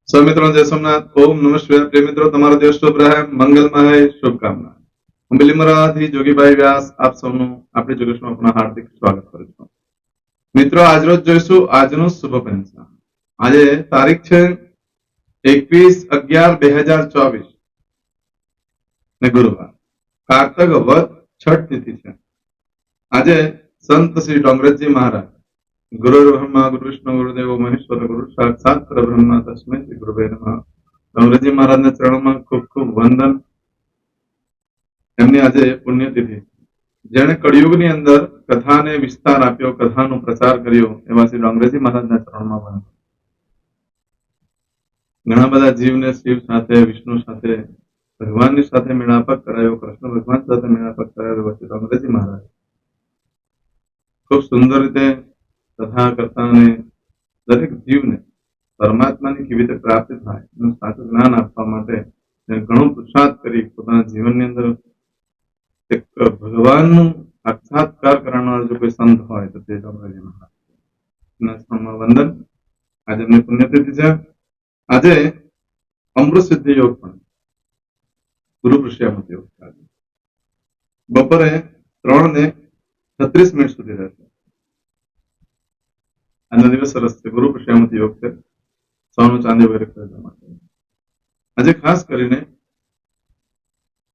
સૌ મિત્રો જય સોમનાથ. ઓમ નમઃ શિવાય. પ્રિય મિત્રો, તમારો દિવસ શુભ રહે, મંગલમય, શુભકામના. હું બિલીમરાથી જોગીભાઈ વ્યાસ આપ સૌનું આપણી જોગેશમાં આપણા હાર્દિક સ્વાગત કરું છું. મિત્રો, આજરોજ જોઈશું આજનું શુભ પંચાંગ. આજે તારીખ છે 21/11/2024 ને ગુરુવાર, કારતક વદ છઠ તિથિ છે. આજે સંત શ્રી ડોંગરજી મહારાજ ગુરુ બ્રહ્મા ગુરુ વિષ્ણુ ગુરુદેવો મહેશ્વર ગુરુ સાક્ષાત પરબ્રહ્મ તસ્મૈ શ્રી ગુરુવે નમઃ. ડોંગરજી મહારાજના ચરણોમાં ખૂબ ખૂબ વંદન. એમની આજે પુણ્યતિથિ. જેણે કળિયુગની અંદર કથાને વિસ્તાર આપ્યો, કથાનો પ્રચાર કર્યો, એવા શ્રી ડોંગરજી મહારાજના ચરણમાં વંદન. ઘણા બધા જીવને શિવ સાથે, વિષ્ણુ સાથે, ભગવાનની સાથે મેળાપક કરાયો, કૃષ્ણ ભગવાન સાથે મેળાપક કરાયો એવા શ્રી ડોંગરજી મહારાજ ખૂબ સુંદર રીતે કથા કરતા અને દરેક જીવને પરમાત્માની કેવી રીતે પ્રાપ્તિ થાય એનું સાચું જ્ઞાન આપવા માટે ઘણું પુરુષાર્થ કરી પોતાના જીવનની અંદર એક ભગવાનનું સાક્ષાત્કાર કરનાર જો કોઈ સંત હોય તો તે ડોંગરજી મહારાજ. વંદન. આજે એમની પુણ્યતિથિ છે. આજે અમૃત સિદ્ધિ યોગ પણ ગુરુ પુષ્યામતી યોગ છે. બપોરે 3:36 સુધી રહેશે. આજનો દિવસ સરસ છે. ગુરુ પુષ્યામતી યોગ છે. સોનું ચાંદી વગેરે ખરીદવા માટે. આજે ખાસ કરીને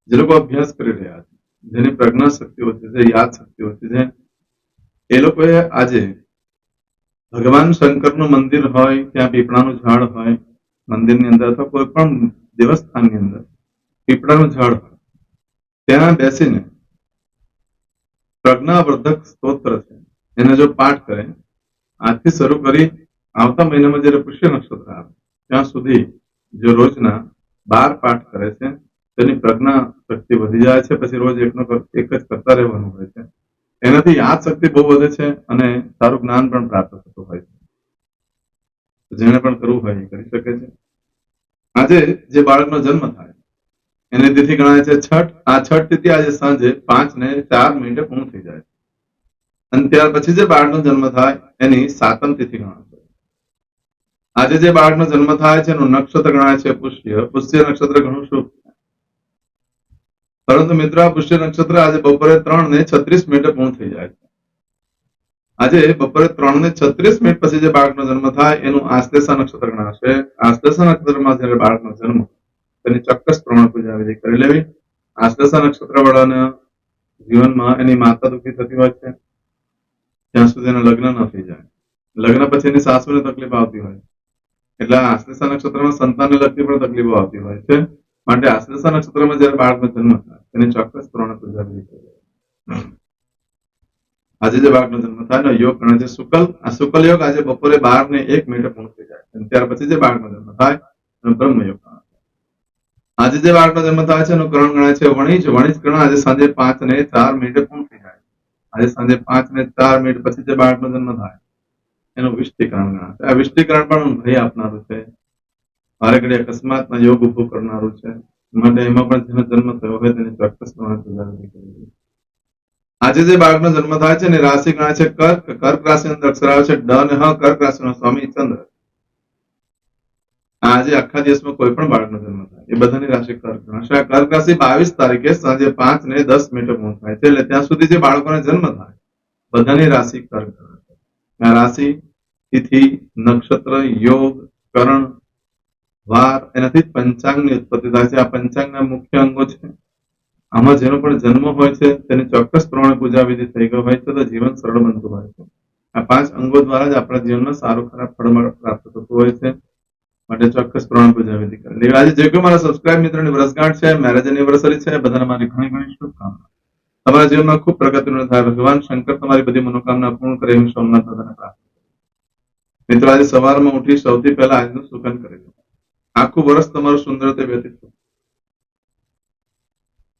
જે લોકો અભ્યાસ કરી રહ્યા છે, જેની પ્રજ્ઞા શક્તિ ઓછી છે, યાદ શક્તિ ઓછી છે, એ લોકોએ આજે ભગવાન શંકરનું મંદિર હોય, ત્યાં પીપળાનું ઝાડ હોય, મંદિરની અંદર અથવા કોઈ પણ દેવસ્થાનની અંદર પીપળાનું ઝાડ હોય, ત્યાં બેસીને પ્રજ્ઞાવર્ધક સ્તોત્ર છે એને જો પાઠ કરે, આજથી શરૂ કરી આવતા મહિનામાં જયારે પુષ્ય નક્ષત્ર આવે ત્યાં સુધી જો રોજના 12 પાઠ કરે છે, તેની પ્રજ્ઞા શક્તિ વધી જાય છે. પછી રોજ એક જ કરતા રહેવાનું હોય છે. એનાથી યાદ શક્તિ બહુ વધે છે અને સારું જ્ઞાન પણ પ્રાપ્ત થતું હોય છે. જેને પણ કરવું હોય એ કરી શકે છે. આજે જે બાળકનો જન્મ થાય એની તિથિ ગણાય છે છઠ. આ છઠ તિથિ આજે સાંજે 5:04 પૂર્ણ થઈ જાય છે. અને ત્યાર પછી જે બાળકનો જન્મ થાય એની સાતમ તિથિ ગણાય છે. આજે જે બાળકનો જન્મ થાય છે એનું નક્ષત્ર ગણાય છે પુષ્ય. પુષ્ય નક્ષત્ર ઘણું શુભ છે. પરંતુ મિત્રો, આ પુષ્ય નક્ષત્ર આજે બપોરે 3:36 પૂર્ણ થઈ જાય છે. આજે બપોરે 3:36 પછી જે બાળકનો જન્મ થાય એનું આશ્લેષા નક્ષત્ર ગણાશે. આશ્લેષા નક્ષત્રમાં જયારે બાળકનો જન્મ, તેની ચોક્કસ ત્રણ પૂજા વિધિ કરી લેવી. આશ્લેષા નક્ષત્ર વાળાના જીવનમાં એની માતા દુઃખી થતી હોય છે ત્યાં સુધી એના લગ્ન ન થઈ જાય. લગ્ન પછી એની સાસુને તકલીફ આવતી હોય, એટલે આશ્લેષા નક્ષત્રમાં સંતાનને લગતી પણ તકલીફો આવતી હોય છે. માટે આશ્લેષા નક્ષત્રમાં જયારે બાળકનો જન્મ થાય તેની ચોક્કસ ત્રણ પૂજા વિધિ કરી લેવી. આજે જે બાળકનો જન્મ થાય એનો યોગ ગણાય છે શુકલ. આ શુકલ યોગ આજે બપોરે 12:01 પૂર્ણ થઈ જાય છે. ત્યાર પછી જે બાળકનો જન્મ થાય એનો બ્રહ્મ યોગ ગણાય છે. આજે જે બાળકનો જન્મ થાય છે એનું કરણ ગણાય છે વણિજ. વણિજ કરણ આજે સાંજે 5:04 પૂર્ણ થઈ જાય. આજે સાંજે 5:04 પછી જે બાળકનો જન્મ થાય એનું વિષ્ટિકરણ ગણાય છે. આ વિષ્ટિકરણ પણ ભય આપનારું છે, વારે ઘડી અકસ્માતના યોગ ઉભું કરનારું છે. માટે એમાં પણ જેનો જન્મ થયો હોય તેની ચોક્કસ આજે જે બાળકનો જન્મ થાય છે એની રાશિ ગણાય છે કર્ક. કર્ક રાશિ અંદર અક્ષર આવે છે ડ અને હ. કર્ક રાશિનો સ્વામી ચંદ્ર. આજે આખા દિવસમાં કોઈ પણ બાળકનો જન્મ થાય એ બધાની રાશિ કર્ક ગણાશે. આ કર્ક રાશિ 22 તારીખે સાંજે 5:10 પૂર્ણ થાય છે. એટલે ત્યાં સુધી જે બાળકોને જન્મ થાય બધાની રાશિ કર્ક ગણાશે. આ રાશિ, તિથિ, નક્ષત્ર, યોગ, કરણ, વાર એનાથી પંચાંગની ઉત્પત્તિ થાય છે. આ પંચાંગના મુખ્ય અંગો છે. આમાં જેનો પણ જન્મ હોય છે તેની ચોક્કસ પ્રમાણે પૂજા વિધિ થઈ ગઈ હોય છે તો જીવન સરળ બનતું હોય છે. આ 5 અંગો દ્વારા જ આપણા જીવનમાં સારું ખરાબ ફળ પ્રાપ્ત થતું હોય છે. માટે ચોક્કસ પ્રમાણે પૂજા વિધિ કરી. આજે જે કોઈ મારા સબસ્ક્રાઇબ મિત્રોની વર્ષગાંઠ છે, મેરેજ એનિવર્સરી છે, બધાને મારી ઘણી ઘણી શુભકામના. તમારા જીવનમાં ખૂબ પ્રગતિનો થાય. ભગવાન શંકર તમારી બધી મનોકામના પૂર્ણ કરે એમ સોમનાથ દાદાને પ્રાર્થના. મિત્રો, આજે સવારમાં ઉઠી સૌથી પહેલા આજનું સુકન કરી દો. આખું વર્ષ તમારું સુંદર રીતે વ્યતીત થશે.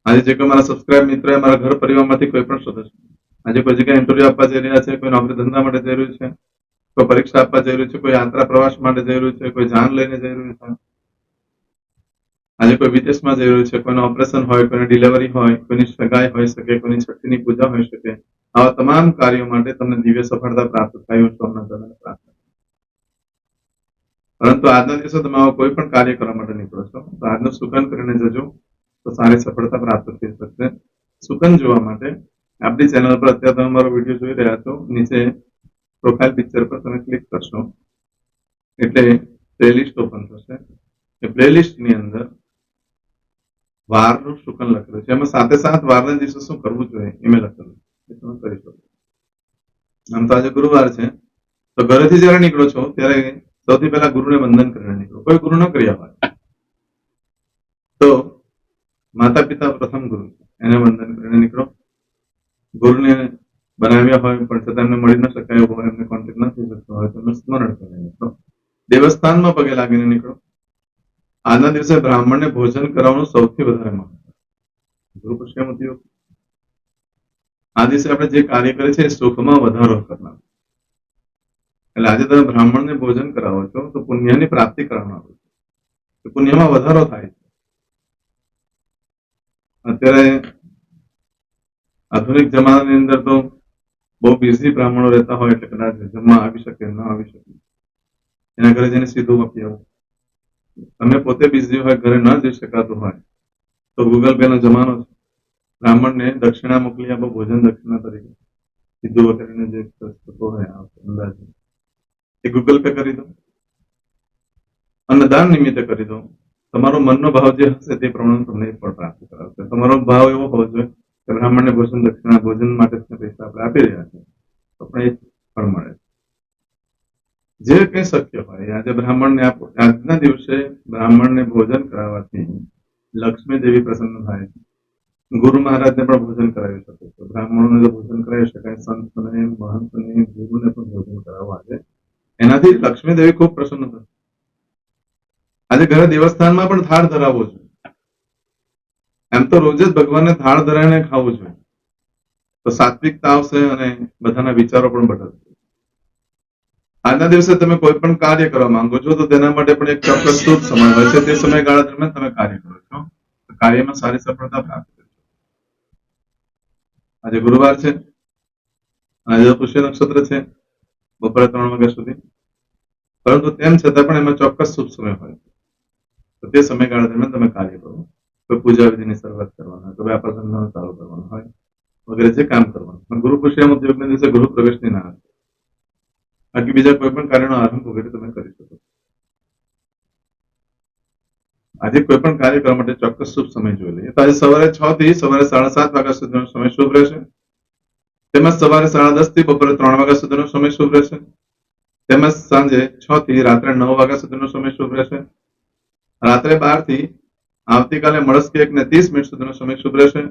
આજે જે કોઈ મારા સબસ્ક્રાઇબ મિત્ર, મારા ઘર પરિવારમાંથી કોઈ પણ સદસ્ય આજે કોઈ જગ્યાએ ઇન્ટરવ્યુ આપવા જઈ રહ્યા છે, કોઈ નોકરી ધંધા માટે જઈ રહ્યું છે, કોઈ પરીક્ષા આપવા જઈ રહ્યું છે, કોઈ યાત્રા પ્રવાસ માટે જઈ રહ્યું છે, કોઈ જાન લઈને જઈ રહ્યું છે, આજે કોઈ વિદેશમાં જઈ રહ્યું છે, કોઈનું ઓપરેશન હોય, કોઈની ડિલિવરી હોય, કોઈની સગાઈ હોઈ શકે, કોઈની છઠ્ઠીની પૂજા હોઈ શકે. આવા તમામ કાર્યો માટે તમને દિવ્ય સફળતા પ્રાપ્ત થાય. સોમનાથ દાદાને પ્રાર્થના. પરંતુ આજના દિવસે તમે આવો કોઈ પણ કાર્ય કરવા માટે નીકળો છો તો આજનું સુકન કરીને જજો તો સારી સફળતા પ્રાપ્ત થઈ શકશે. સુકન જોવા માટે આપણી ચેનલ પર અત્યારે તમે મારો વિડીયો જોઈ રહ્યા છો, નીચે પ્રોફાઇલ પિક્ચર પર તમે ક્લિક કરશો એટલે પ્લેલિસ્ટ ઓપન થશે. એ પ્લેલિસ્ટની અંદર વારનું શુકન લખેલું છે, એમાં સાથે સાથ વારના દિવસે શું કરવું જોઈએ એ મેં લખેલું છે, તમે કરી શકો. આમ તો આજે ગુરુવાર છે, તો ઘરેથી જયારે નીકળો છો ત્યારે સૌથી પહેલા ગુરુને વંદન કરીને નીકળો. કોઈ ગુરુ ન કર્યા હોય તો માતા પિતા પ્રથમ ગુરુ છે, એને વંદન કરીને નીકળો. ગુરુને બનાવ્યા હોય પણ છતાં એમને મળી ન શકાય હોય, એમને કોન્ટેક્ટ ન થઈ શકતો હોય તો એમને સ્મરણ કરીને નીકળો. દેવસ્થાનમાં પગે લાગીને નીકળો. આજના દિવસે બ્રાહ્મણને ભોજન કરાવવાનું સૌથી વધારે મહત્વ. ગુરુ પુષ્યમતી યોગ. આ દિવસે આપણે જે કાર્ય કરે છે એ સુખમાં વધારો કરનાર. એટલે આજે તમે બ્રાહ્મણને ભોજન કરાવો છો તો પુણ્યની પ્રાપ્તિ કરનાર છે, પુણ્યમાં વધારો થાય છે. અત્યારે આધુનિક જમાનાની અંદર તો બહુ બિઝી બ્રાહ્મણો રહેતા હોય એટલે કદાચ જમવા આવી શકે ન આવી શકે, એના ઘરે જઈને સીધું આપી આવું. તમે પોતે બિઝી હોય, ઘરે ન જઈ શકાતું હોય તો ગૂગલ પે નો જમાનો છે. બ્રાહ્મણને દક્ષિણા મોકલી આપો, ભોજન દક્ષિણા તરીકે સીધું વગેરેને જે થતો હોય અંદાજે એ ગૂગલ પે કરી દો, અન્નદાન નિમિત્તે કરી દો. તમારો મનનો ભાવ જે હશે તે પ્રમાણે તમને ફળ પ્રાપ્ત કરાવશે. તમારો ભાવ એવો હોવો જોઈએ કે બ્રાહ્મણને ભોજન દક્ષિણા, ભોજન માટે પૈસા આપણે આપી રહ્યા છીએ તો પણ એ ફળ મળે. જે કંઈ શક્ય હોય આજે બ્રાહ્મણને આપો. આજના દિવસે બ્રાહ્મણને ભોજન કરાવવાથી લક્ષ્મી દેવી પ્રસન્ન થાય છે. ગુરુ મહારાજને પણ ભોજન કરાવી શકે છે, બ્રાહ્મણોને જો ભોજન કરાવી શકાય, સંતને, મહંતને, ગુરુને પણ ભોજન કરાવવા છે, એનાથી લક્ષ્મી દેવી ખૂબ પ્રસન્ન થશે. આજે ઘરે દેવસ્થાનમાં પણ થાળ ધરાવવો જોઈએ. એમ તો રોજ જ ભગવાનને થાળ ધરાવીને ખાવું જોઈએ તો સાત્વિકતા આવશે અને બધાના વિચારો પણ બદલશે. આજના દિવસે તમે કોઈ પણ કાર્ય કરવા માંગો છો તો તેના માટે પણ એક ચોક્કસ શુભ સમય હોય છે. તે સમયગાળા દરમિયાન તમે કાર્ય કરો છો તો કાર્યમાં સારી સફળતા પ્રાપ્ત કરશો. આજે ગુરુવાર છે, આજે પુષ્ય નક્ષત્ર છે બપોરે 3 વાગ્યા સુધી, પરંતુ તેમ છતાં પણ એમાં ચોક્કસ શુભ સમય હોય છે. તો તે સમયગાળા દરમિયાન તમે કાર્ય કરો. કોઈ પૂજા વિધિની શરૂઆત કરવાના હોય, કોઈ વ્યાપાર ધંધાનો ચાલુ કરવાનો હોય વગેરે જે કામ કરવાનું. પણ ગુરુ પુષ્યમ ઉદ્યોગના દિવસે ગૃહ પ્રવેશની ના હશે. બાકી બીજા કોઈ પણ કાર્યનો આરંભ વગેરે તમે કરી શકો. આજે કોઈ પણ કાર્ય કરવા માટે ચોક્કસ શુભ સમય જોઈ લઈએ. તો આજે સવારે 6 થી સવારે 7:30 વાગ્યા સુધીનો સમય શુભ રહેશે. તેમજ સવારે 10:30 થી બપોરે 3 વાગ્યા સુધીનો સમય શુભ રહેશે. તેમજ સાંજે 6 થી રાત્રે 9 વાગ્યા સુધીનો સમય શુભ રહેશે. રાત્રે 12 થી આવતીકાલે મળસ્કે 1:30 સુધીનો સમય શુભ રહેશે.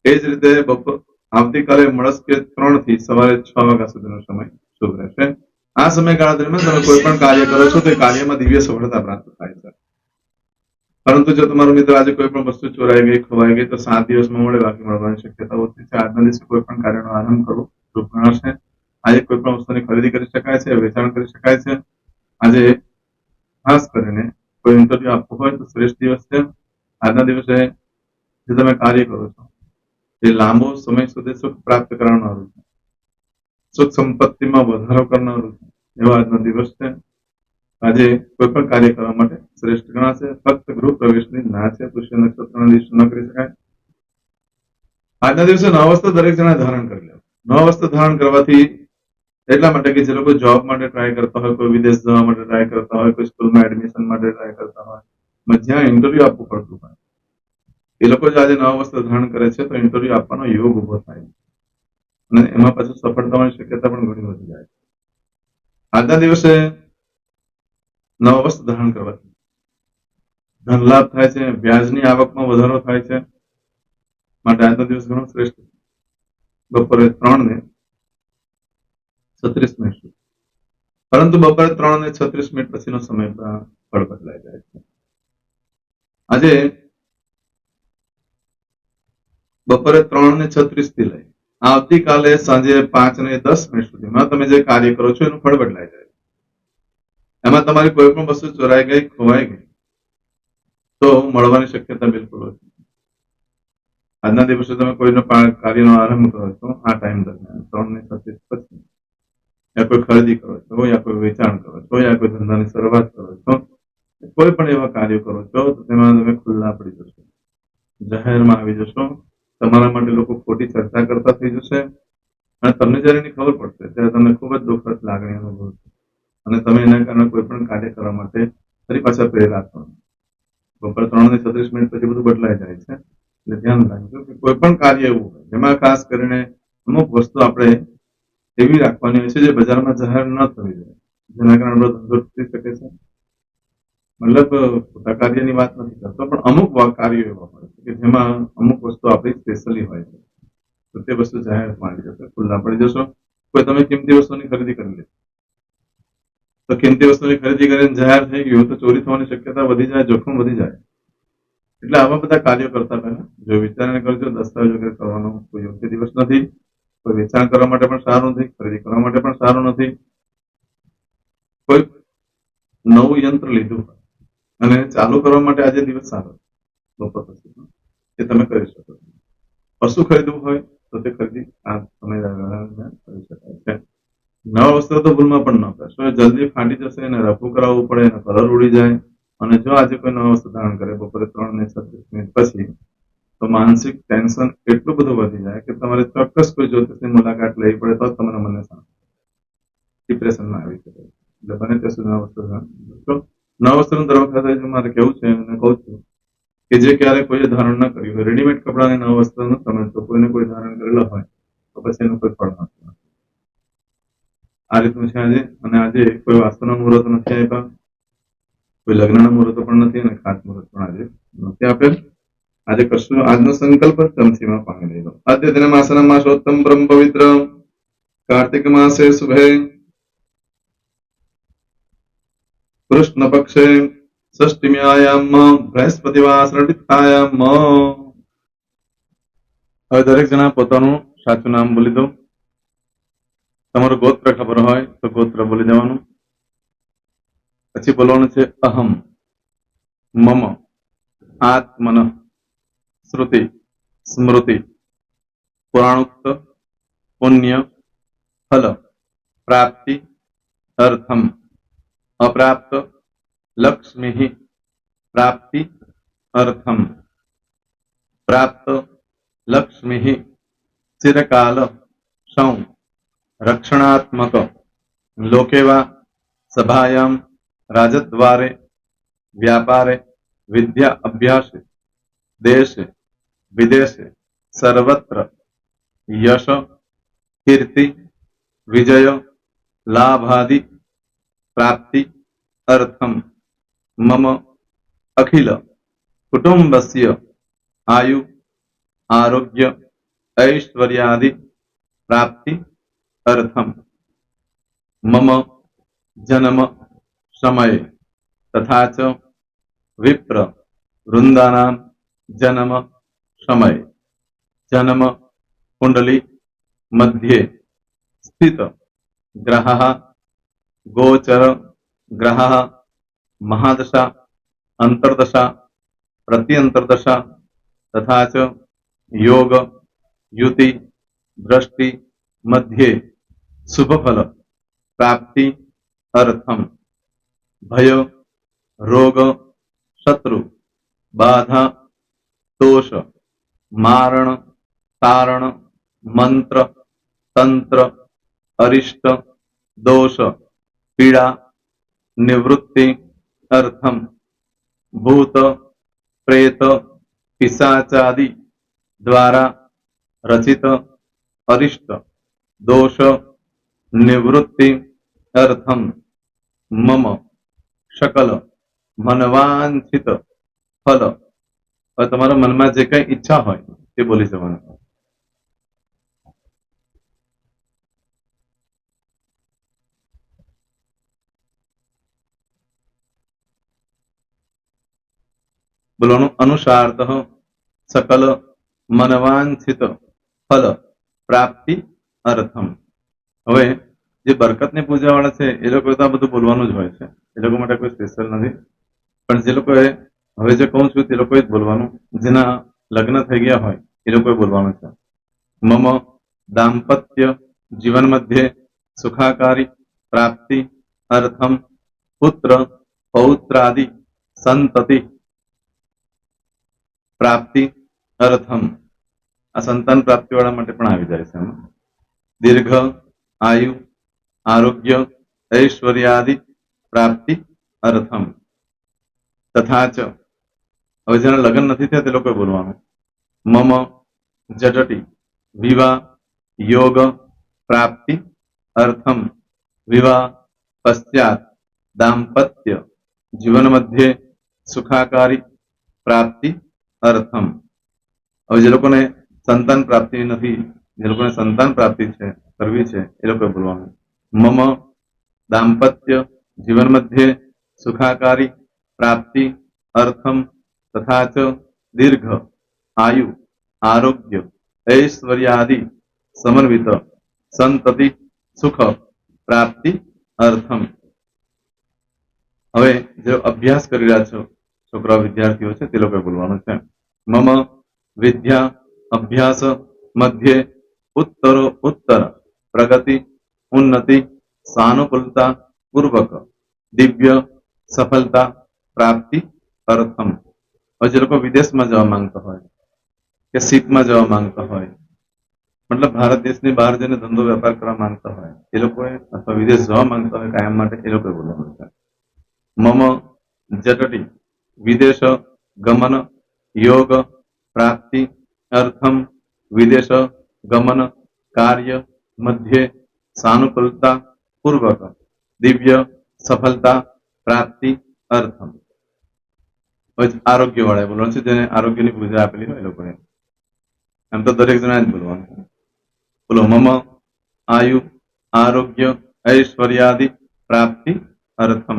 એ જ રીતે આવતીકાલે મળસ્કે 3 થી સવારે 6 વાગ્યા સુધીનો સમય શુભ રહેશે. આ સમયગાળા દરમિયાન તમે કોઈ પણ કાર્ય કરો છો તે કાર્યમાં દિવ્ય સફળતા પ્રાપ્ત થાય છે. પરંતુ જો તમારો મિત્ર આજે કોઈ પણ વસ્તુ ચોરાઈ ગઈ, ખોવાઈ ગઈ તો 7 દિવસમાં મળે, બાકી મળવાની શક્યતા ઓછી છે. આજના દિવસે કોઈ પણ કાર્યનો આરંભ કરવો શુભ ગણાશે. આજે કોઈ પણ વસ્તુની ખરીદી કરી શકાય છે, વેચાણ કરી શકાય છે. આજે ખાસ કરીને કોઈ ઇન્ટરવ્યુ આપવું હોય તો શ્રેષ્ઠ દિવસ છે. આજના દિવસે જે તમે કાર્ય કરો છો એ લાંબો સમય સુધી સુખ પ્રાપ્ત કરનારું છે, સુખ સંપત્તિમાં વધારો કરનારું છે, એવો આજનો દિવસ છે. આજે કોઈ પણ કાર્ય કરવા માટે શ્રેષ્ઠ ગણાશે. ફક્ત ગૃહ પ્રવેશની ના છે, પુષ્ય નક્ષત્રના દિવસે ન કરી શકાય. આજના દિવસે નવા વસ્ત્ર દરેક જણા ધારણ કરી લે. નવા વસ્ત્ર ધારણ કરવાથી એટલા માટે કે જે લોકો જોબ માટે ટ્રાય કરતા હોય, કોઈ વિદેશ જવા માટે ટ્રાય કરતા હોય, કોઈ સ્કૂલમાં એડમિશન માટે ટ્રાય કરતા હોય, જ્યાં ઇન્ટરવ્યુ આપવું પડતું હોય, એ લોકો જો આજે નવા વસ્ત્ર ધારણ કરે છે તો ઇન્ટરવ્યુ આપવાનો યોગ ઉભો થાય અને એમાં પાછું સફળ થવાની શક્યતા પણ ઘણી વધી જાય છે. આજના દિવસે નવા વસ્ત્ર ધારણ કરવાથી ધન લાભ થાય છે, વ્યાજની આવકમાં વધારો થાય છે. માટે આજનો દિવસ ઘણો શ્રેષ્ઠ છે. બપોરે 3:36 સુધી, પરંતુ બપોરે 3:36 પછીનો સમય ફળ બદલાઈ જાય છે. આજે બપોરે 3:36 થી લઈ આવતીકાલે સાંજે 5:10 સુધીમાં તમે જે કાર્ય કરો છો એનું ફળ બદલાઈ જાય. એમાં તમારી કોઈ પણ વસ્તુ ચોરાઈ ગઈ, ખોવાઈ ગઈ તો મળવાની શક્યતા બિલકુલ ઓછી. આજના દિવસે તમે કોઈનો કાર્યનો આરંભ કરો છો આ ટાઈમ દરમિયાન 3:36 પછી, યા કોઈ ખરીદી કરો છો, યા કોઈ વેચાણ કરો છો, યા કોઈ ધંધાની શરૂઆત કરો છો, કોઈ પણ એવા કાર્યો કરો છો તો તેમાં તમે ખુલ્લા પડી જશો, જાહેરમાં આવી જશો. તમારા માટે લોકો ખોટી ચર્ચા કરતા થઈ જશે અને તમને જયારે એની ખબર પડશે ત્યારે તમને ખૂબ જ દુઃખદ લાગણી અનુભવશે અને તમે એના કારણે કોઈ પણ કાર્ય કરવા માટે ફરી પાછા પ્રેરાત થશો. બપોર 3:36 પછી બધું બદલાઈ જાય છે. એટલે ધ્યાન રાખજો કે કોઈ પણ કાર્ય એવું હોય જેમાં ખાસ કરીને અમુક વસ્તુ આપણે એવી રાખવાની હોય છે જે બજારમાં જાહેર ન થવી જોઈએ, જેના કારણે આપણો ધંધો તૂટી શકે છે. મતલબ ખોટા કાર્યની વાત નથી કરતો, પણ અમુક કાર્યો એવા હોય છે કે જેમાં અમુક વસ્તુ આપણી સ્પેશિયલી હોય છે, તો તે વસ્તુ જાહેર માંડી જશે, ખુલ્લા પડી જશો. કોઈ તમે કિંમતી વસ્તુની ખરીદી કરી લે તો કિંમતી વસ્તુની ખરીદી કરીને જાહેર થઈ ગયું તો ચોરી થવાની શક્યતા વધી જાય, જોખમ વધી જાય. એટલે આવા બધા કાર્યો કરતા પહેલા જો વિચારણા કરજો. દસ્તાવેજ વગેરે કરવાનો કોઈ યોગ્ય દિવસ નથી. કોઈ વેચાણ કરવા માટે પણ સારું નથી, ખરીદી કરવા માટે પણ સારું નથી. કોઈ નવું યંત્ર લીધું હોય અને ચાલુ કરવા માટે આજે દિવસ સારો બપોર પછી એ તમે કરી શકો છો. પશુ ખરીદવું હોય તો તે ખરીદી આ સમય દરમિયાન કરી શકાય છે. નવા વસ્ત્ર તો ભૂલમાં પણ ન કરશો, જલ્દી ફાટી જશે અને રફું કરાવવું પડે અને કલર ઉડી જાય. અને જો આજે કોઈ નવા વસ્ત્ર ધારણ કરે બપોરે 3:36 પછી તો માનસિક ટેન્શન એટલું બધું વધી જાય કે તમારે ચોક્કસ કોઈ જ્યોતિષની મુલાકાત લેવી પડે તો જ તમારા મને શાંતિ, ડિપ્રેશનમાં આવી શકે. એટલે બને ત્યાં સુધી નવા વસ્ત્રનું દર વખતે મારે કેવું છે અને કહું છું કે જે ક્યારે કોઈએ ધારણ ન કર્યું હોય, રેડીમેડ કપડાને નવા વસ્ત્ર ન સમજતો કોઈને કોઈ ધારણ કરેલા હોય તો પછી એનું કોઈ ફળ નથી. આ રીતનું છે આજે. અને આજે કોઈ વાસ્તુના મુહૂર્ત નથી આપ્યા, કોઈ લગ્નના મુહૂર્તો પણ નથી અને ખાસ મુહૂર્ત પણ આજે નથી આપેલ. આજે કશું આજનો સંકલ્પ ચમચીમાં પાણી લઈ લો. આદ્ય દિન માસના માસોત્તમ બ્રહ્મ પવિત્ર કાર્તિક માસે શુભે કૃષ્ણ પક્ષે ષષ્ટિમ્યાયામ બૃહસ્પતિવાસરટિથાયામ. હવે દરેક જણા પોતાનું સાચું નામ બોલી દો. તમારું ગોત્ર ખબર હોય તો ગોત્ર બોલી દેવાનું. પછી બોલવાનું છે અહમ, મમ, આત્મન, શ્રુતિ, સ્મૃતિ, પુરાણોક્ત, પુણ્ય, ફલ, પ્રાપ્તિ, અર્થમ, અપ્રાપ્ત, લક્ષ્મી, પ્રાપ્તિ, અર્થમ, પ્રાપ્ત, લક્ષ્મી, ચિરકાલ, સૌ, રક્ષણાત્મક, લોકેવા, સભાયામ, રાજદ્વારે, વ્યાપારે, વિદ્યા અભ્યાસે, દેશે, વિદેશે, સર્વત્ર, યશ, કીર્તિ, વિજય, લાભાદિ, પ્રાપ્તિ, અર્થમ, મમ, અખિલ, કુટુંબસ્ય, આયુ, આરોગ્ય, ऐश्वर्यादि, प्राप्ति, अर्थम, मम, जन्म, समय, तथा च विप्र, वृंदानां, जन्म, समय, जन्म, कुंडली, मध्ये, स्थित, ग्रहः, गोचर, ग्रहः, महादशा, अंतर्दशा, प्रत्यंतर्दशा, तथा च योग, युति, दृष्टि, मध्ये, शुभ फल, प्राप्ति, अर्थम, भय, रोग, शत्रु, बाधा, दोष, मारण, तारण, मंत्र, तंत्र, अरिष्ट, दोष, पीड़ा, निवृत्ति, अर्थम, भूत, प्रेत, पिशाचादि द्वारा रचित अरिष्ट, दोष, निवृत्ति, अर्थम, मम, सकल, मनवांछित फल. તમારા મનમાં જે કઈ ઈચ્છા હોય તે બોલી જવાનું. બોલવાનું અનુસારત સકલ મનવાંછિત ફલ પ્રાપ્તિ અર્થમ. હવે જે બરકતની પૂજા વાળા છે એ લોકો તો આ બધું બોલવાનું જ હોય છે, એ લોકો માટે કોઈ સ્પેશિયલ નથી. પણ જે લોકોએ હવે જે કહું છું તે લોકોએ જ બોલવાનું, જેના લગ્ન થઈ ગયા હોય એ લોકોએ બોલવાનું છે. મમ દાંપત્ય જીવન મધ્યે सुखाकारी प्राप्ति अर्थम पुत्र पौत्रादि संतति प्राप्ति अर्थम आ संतान प्राप्ति वाला माटे पण आवी जाय छे। दीर्घ आयु आरोग्य ऐश्वर्यादि प्राप्ति अर्थम तथा च હવે જેના લગ્ન નથી થયા તે લોકોએ બોલવાનું મમ જટટી વિવાહ योग प्राप्ति अर्थम विवाह पश्चात दाम्पत्य जीवन मध्य सुखाकारी प्राप्ति अर्थम। હવે જે લોકોને સંતાન પ્રાપ્તિ નથી, જે લોકોને સંતાન પ્રાપ્તિ છે કરવી છે એ લોકોએ બોલવાનું મમ दाम्पत्य जीवन मध्य सुखाकारी प्राप्ति अर्थम तथा च दीर्घ आयु आरोग्य ऐश्वर्यादि समन्वित संतति सुख प्राप्ति अर्थम। હવે જે અભ્યાસ કરી રહ્યા છો છોકરા વિદ્યાર્થીઓ છે તે લોકોએ બોલવાનું છે મમ વિદ્યા અભ્યાસ મધ્ય ઉત્તરો ઉત્તર પ્રગતિ ઉન્નતિ સાનુકૂલતા પૂર્વક દિવ્ય સફળતા પ્રાપ્તિ અર્થમ। હવે જે લોકો વિદેશમાં જવા માંગતા હોય કે સીટમાં જવા માંગતા હોય મતલબ ભારત દેશની બહાર જઈને ધંધો વેપાર કરવા માંગતા હોય એ લોકોએ અથવા વિદેશ જવા માંગતા હોય કાયમ માટે એ લોકોએ બોલવાનું છે મમ જટટી વિદેશ ગમન योग प्राप्ति अर्थम विदेश गमन कार्य मध्य सानुकूलता पूर्वक दिव्य सफलता प्राप्ति अर्थम। आरोग्य वाળા બોલવાનું છે જેને આરોગ્યની પૂજા આપેલી હોય એ લોકોએ એમ તો દરેક જણા જ બોલવાનું છે બોલો મમ આયુ આરોગ્ય ऐश्वर्यादि प्राप्ति अर्थम।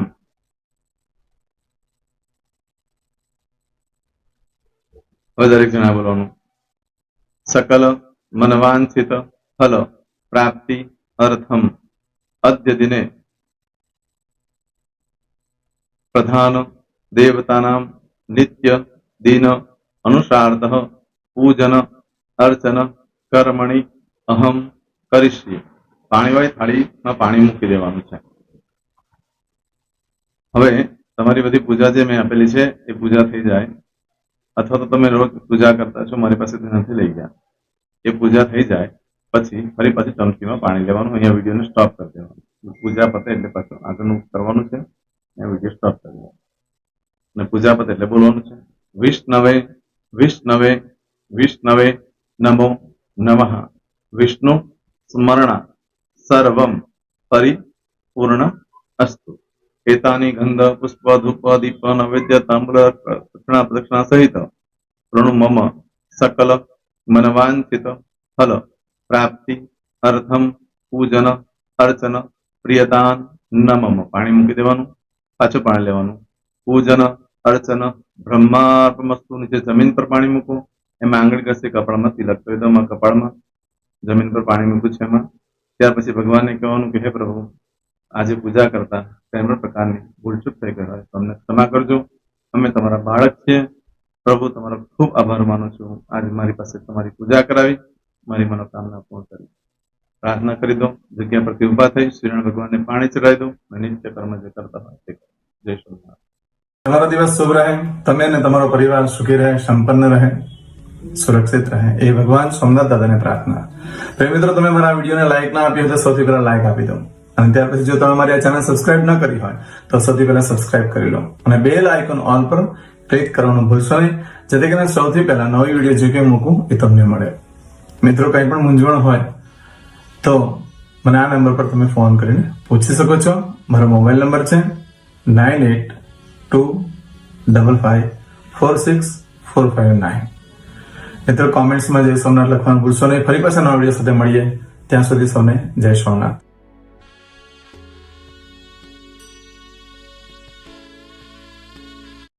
दरेक जना बोलવાનું सकल मनवांछित फल प्राप्ति अर्थम अद्य दिने प्रधान देवतानां नित्य दिन अनुसारतः पूजन अर्चन कर्मणि अहम करिष्ये। पाणीवाળી થાળીમાં પાણી મૂકી દેવાનું છે। હવે તમારી બધી પૂજા જે મેં આપેલી છે એ પૂજા થઈ જાય અથવા તો તમે રોજ પૂજા કરતા છો મારી પાસેથી નથી લઈ ગયા એ પૂજા થઈ જાય પછી ફરી પાછી ચમચીમાં પાણી લેવાનું અહીંયા વિડીયોને સ્ટોપ કરી દેવાનું પૂજા પતે એટલે પાછું આગળનું કરવાનું છે અહીંયા વિડીયો સ્ટોપ કરી દેવાનો અને પૂજા પતે એટલે બોલવાનું છે વિષ્ણવે વિષ્ણવે વિષ્ણવે નમો નમઃ વિષ્ણુ સ્મરણ सर्वं परिपूर्ण अस्तु। एतानि गंध पुष्प धूप दीप नैवेद्य ताम्र दक्षिणा प्रदक्षिणा सहित प्रणु मम सकल मनवांछित फल प्राप्ति अर्थम पूजन अर्चन प्रियतान न मम। पाणी मूकी देवानुं पाछुं पाणी लेवानुं पूजन अर्चन ब्रह्मार्पणमस्तु। नीचे जमीन पर पाणी मूको एमां आंगળી ઘસે કપાળમાં તિલક કરી દો કપાળમાં જમીન પર પાણી મૂક્યું છે એમાં ત્યાર પછી ભગવાનને કહેવાનું કે હે પ્રભુ આજે પૂજા કરતા કોઈ પણ પ્રકારની ભૂલચૂક થઈ ગઈ હોય તો અમને ક્ષમા કરજો અમે તમારા બાળક છીએ પ્રભુ તમારો ખૂબ આભાર માનું છું આજે મારી પાસે તમારી પૂજા કરાવી મારી મનોકામના પૂર્ણ કરી પ્રાર્થના કરી દો જગ્યા પરથી ઊભા થઈ શ્રીનારાયણ ભગવાનને પાણી ચડાવી દો અને નિત્ય કર્મ જે કરતા હોય તે કરો। જય શ્રી તમારો દિવસ શુભ રહે તમે અને તમારો પરિવાર સુખી રહે સંપન્ન રહે सुरक्षित रहे ए भगवान सोमनाथ दादा ने प्रार्थना। तो मित्रों તમે મારા વિડિયોને લાઈક ના આપી હોય તો સૌથી પહેલા લાઈક આપી દો અને ત્યાર પછી જો તમે મારી આ ચેનલ સબસ્ક્રાઇબ ન કરી હોય તો સૌથી પહેલા સબસ્ક્રાઇબ કરી લો અને બેલ આઇકોન ઓલ પર ક્લિક કરવાનું ભૂલશો નહીં જેથી કરીને સૌથી પહેલા નવી વિડિયો જે કે મૂકું એ તમને મળે। મિત્રો કંઈ પણ મૂંઝવણ હોય તો મને આ નંબર પર તમે ફોન કરીને પૂછી શકો છો। મારો મોબાઈલ નંબર છે 9825546459। મિત્રો કોમેન્ટ્સમાં જય સોમનાથ લખવાનું ભૂલશો નહીં। ફરી પાછા નવા વિડીયો સાથે મળીએ ત્યાં સુધી સૌને જય સોમનાથ।